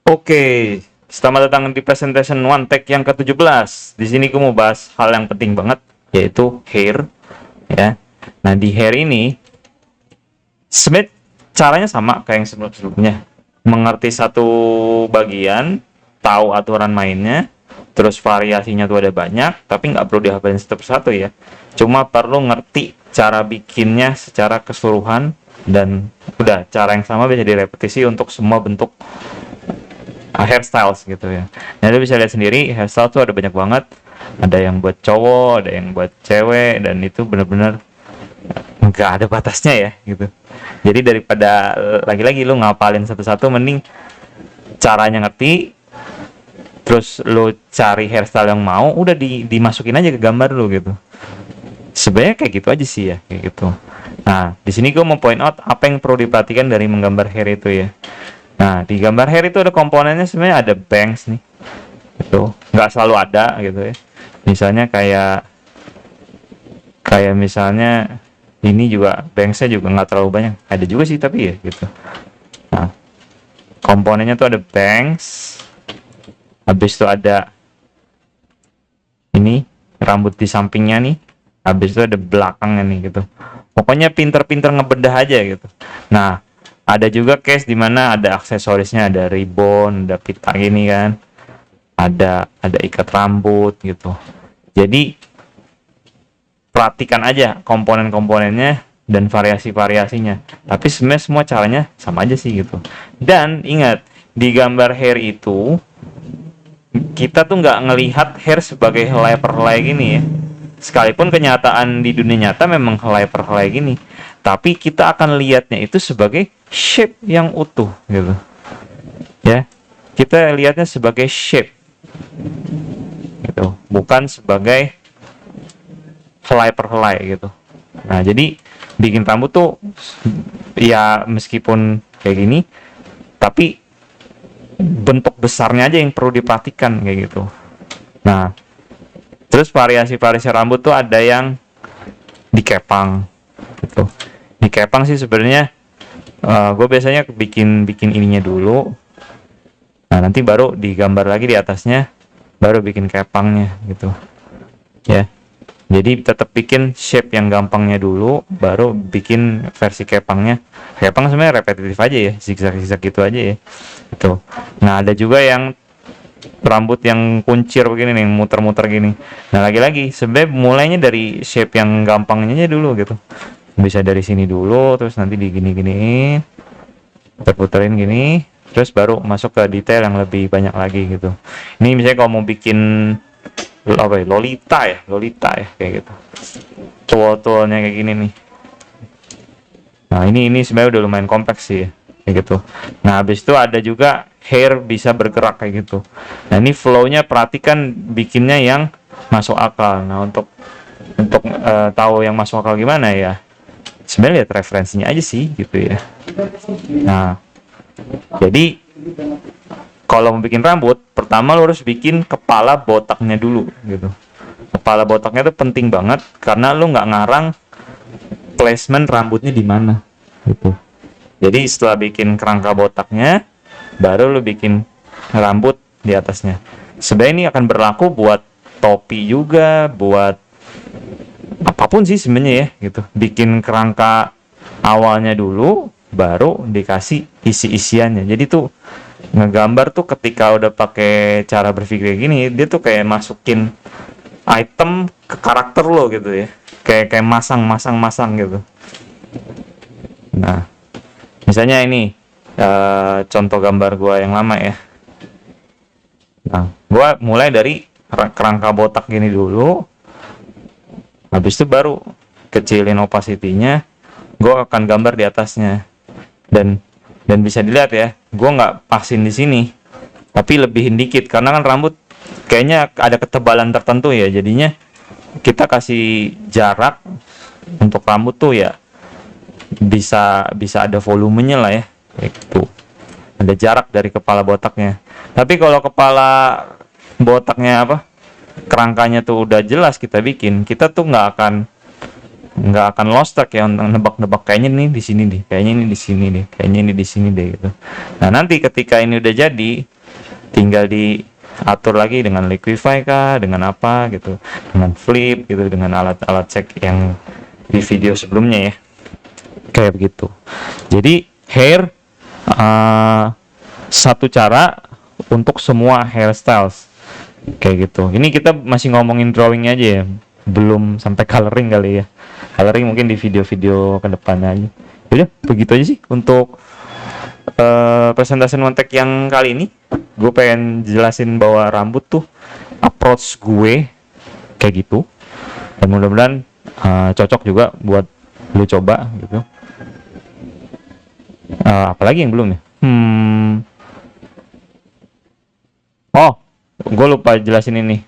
Oke, selamat datang di presentation One Tech yang ke-17. Di sini gue mau bahas hal yang penting banget, yaitu hair, ya. Nah, di hair ini, sebenarnya caranya sama kayak yang sebelum-sebelumnya. Mengerti satu bagian, tahu aturan mainnya, terus variasinya tuh ada banyak, tapi nggak perlu dihafalin satu persatu ya. Cuma perlu ngerti cara bikinnya secara keseluruhan, dan udah cara yang sama bisa direpetisi untuk semua bentuk hairstyles gitu ya. Nah, lu bisa lihat sendiri hairstyle tuh ada banyak banget. Ada yang buat cowok, ada yang buat cewek, dan itu bener-bener nggak ada batasnya ya gitu. Jadi daripada lagi-lagi lu ngapalin satu-satu, mending caranya ngerti, terus lu cari hairstyle yang mau, udah dimasukin aja ke gambar lu gitu. Sebenarnya kayak gitu aja sih ya, kayak gitu. Nah, di sini gue mau point out apa yang perlu diperhatikan dari menggambar hair itu ya. Nah, di gambar hair itu ada komponennya, sebenarnya ada bangs nih. Itu nggak selalu ada gitu ya. Misalnya kayak kayak misalnya ini juga bangsnya juga nggak terlalu banyak. Ada juga sih tapi ya gitu. Nah, komponennya tuh ada bangs. Habis itu ada ini rambut di sampingnya nih. Habis itu ada belakangnya nih gitu. Pokoknya pinter-pinter ngebedah aja gitu. Nah, ada juga case dimana ada aksesorisnya, ada ribbon, ada pita gini kan, ada ikat rambut gitu. Jadi perhatikan aja komponen-komponennya dan variasi-variasinya. Tapi sebenarnya semua caranya sama aja sih gitu. Dan ingat, di gambar hair itu kita tuh nggak ngelihat hair sebagai helai per helai gini ya. Sekalipun kenyataan di dunia nyata memang helai per helai gini, tapi kita akan lihatnya itu sebagai shape yang utuh gitu ya. Kita lihatnya sebagai shape gitu, bukan sebagai helai per helai gitu. Nah, jadi bikin rambut tuh ya meskipun kayak gini, tapi bentuk besarnya aja yang perlu diperhatikan kayak gitu. Nah, terus variasi-variasi rambut tuh ada yang dikepang gitu. Dikepang sih sebenarnya gue biasanya bikin ininya dulu. Nah, nanti baru digambar lagi di atasnya, baru bikin kepangnya gitu. Ya. Jadi tetap bikin shape yang gampangnya dulu, baru bikin versi kepangnya. Kepang sebenarnya repetitif aja ya, zigzag-zigzag gitu aja ya. Gitu. Nah, ada juga yang rambut yang kuncir begini nih, muter-muter gini. Nah, lagi-lagi sebenarnya mulainya dari shape yang gampangnya aja dulu gitu. Bisa dari sini dulu, terus nanti digini-giniin, puter-puterin gini, terus baru masuk ke detail yang lebih banyak lagi gitu. Ini misalnya kalau mau bikin apa ya, Lolita ya kayak gitu. Tool-toolnya kayak gini nih. Nah, ini sebenarnya udah lumayan kompleks sih ya, kayak gitu. Nah, habis itu ada juga hair bisa bergerak kayak gitu. Nah, ini flow-nya perhatikan bikinnya yang masuk akal. Nah, untuk tahu yang masuk akal gimana ya, sebenarnya lihat referensinya aja sih gitu ya. Nah, jadi kalau mau bikin rambut, pertama lo harus bikin kepala botaknya dulu gitu. Kepala botaknya itu penting banget karena lo nggak ngarang placement rambutnya di mana gitu. Jadi setelah bikin kerangka botaknya, baru lo bikin rambut di atasnya. Sebenarnya ini akan berlaku buat topi juga, buat apapun sih sebenarnya ya gitu. Bikin kerangka awalnya dulu, baru dikasih isi-isiannya. Jadi tuh ngegambar tuh ketika udah pakai cara berpikir gini, dia tuh kayak masukin item ke karakter lo gitu ya. Kayak masang gitu. Nah, misalnya ini contoh gambar gua yang lama ya. Nah, gua mulai dari kerangka botak gini dulu. Habis itu baru kecilin opacity-nya, gue akan gambar di atasnya. Dan bisa dilihat ya, gue nggak pasin di sini, tapi lebihin dikit karena kan rambut kayaknya ada ketebalan tertentu ya. Jadinya kita kasih jarak untuk rambut tuh ya bisa ada volumenya lah ya, kayak gitu. Ada jarak dari kepala botaknya. Tapi kalau kepala botaknya kerangkanya tuh udah jelas kita bikin, kita tuh nggak akan lost track ya untuk nebak-nebak kayaknya ini di sini deh, kayaknya ini di sini deh, kayaknya ini di sini deh gitu. Nah, nanti ketika ini udah jadi, tinggal diatur lagi dengan liquify kah, dengan apa gitu, dengan flip gitu, dengan alat-alat cek yang di video sebelumnya ya, kayak begitu. Jadi hair satu cara untuk semua hairstyles kayak gitu. Ini kita masih ngomongin drawingnya aja ya, belum sampai coloring kali ya. Coloring mungkin di video-video kedepannya aja. Udah begitu aja sih untuk presentasi Montec yang kali ini. Gue pengen jelasin bahwa rambut tuh approach gue kayak gitu, dan mudah-mudahan cocok juga buat lu coba gitu. Apalagi yang belum ya? Oh, gue lupa jelasin ini.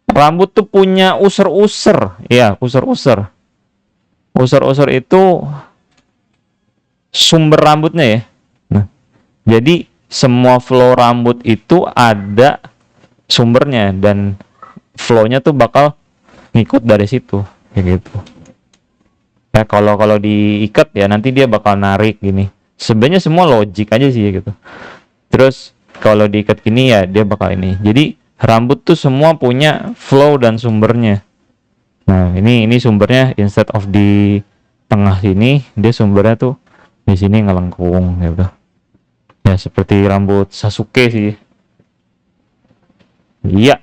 Rambut tuh punya user-user, ya, user-user. User-user itu sumber rambutnya ya. Nah, jadi semua flow rambut itu ada sumbernya, dan flow-nya tuh bakal ngikut dari situ, kayak gitu. Ya kalau diikat ya nanti dia bakal narik gini. Sebenarnya semua logik aja sih gitu. Terus kalau diikat gini ya dia bakal ini. Jadi rambut tuh semua punya flow dan sumbernya. Nah, ini sumbernya instead of di tengah sini, dia sumbernya tuh di sini ngelengkung gitu. Ya seperti rambut Sasuke sih. Iya.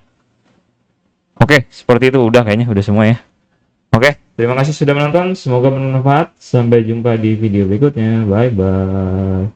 Oke, seperti itu udah kayaknya udah semua ya. Oke, terima kasih sudah menonton. Semoga bermanfaat. Sampai jumpa di video berikutnya. Bye bye.